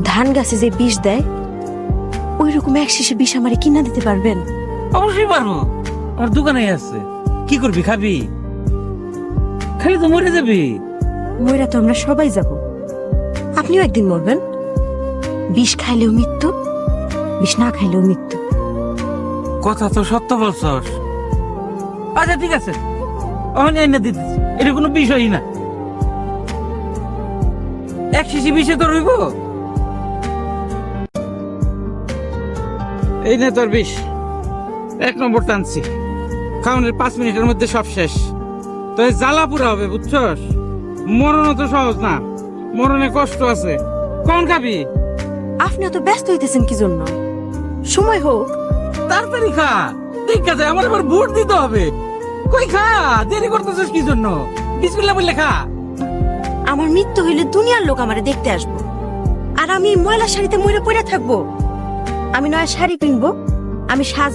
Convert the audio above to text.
ধান গাছে যে বিষ দেয় ওই রকম এক শিশি বিষ আমারে কিনা দিতে পারবেন? অবশ্যই পারবো, আমার দোকানে আছে। কি করবি, খাবি? খালি তো মরে যাবি। মইরা তো আমরা সবাই যাব, আপনিও একদিন মরবেন। বিষ খাইলেও মৃত্যু, বিষ না খাইলেও মৃত্যু। কথা তো সত্য বলছস। আচ্ছা ঠিক আছে, আমি এনে দিতেছি, এটা কোনো বিষয়ই না। এক শিশি বিষে তো রইব। এই নে তোর বিষ, 1 নম্বর টানছি। খাওয়ানোর 5 মিনিটের মধ্যে সব শেষ। তো জ্বালা পুরা হবে, বুঝছস? মরণও তো সহজ না, মরণে কষ্ট আছে। কোন খাবি? আপনি অত ব্যস্ত হইতেছেন কি জন্য? সময় হোক। তাড়াতাড়ি খা, ঠিক আছে, আমার আবার ভোট দিতে হবে। কই খা, দেরি করতেছিস কি জন্য? বিসমিল্লাহ বললে খা। আমার মৃত্যু হইলে দুনিয়ার লোক আমারে দেখতে আসবো, আর আমি এই ময়লা শাড়িতে মরে পড়ে থাকবো? আমি নয়া শাড়ি কিনবো, আমি সাজ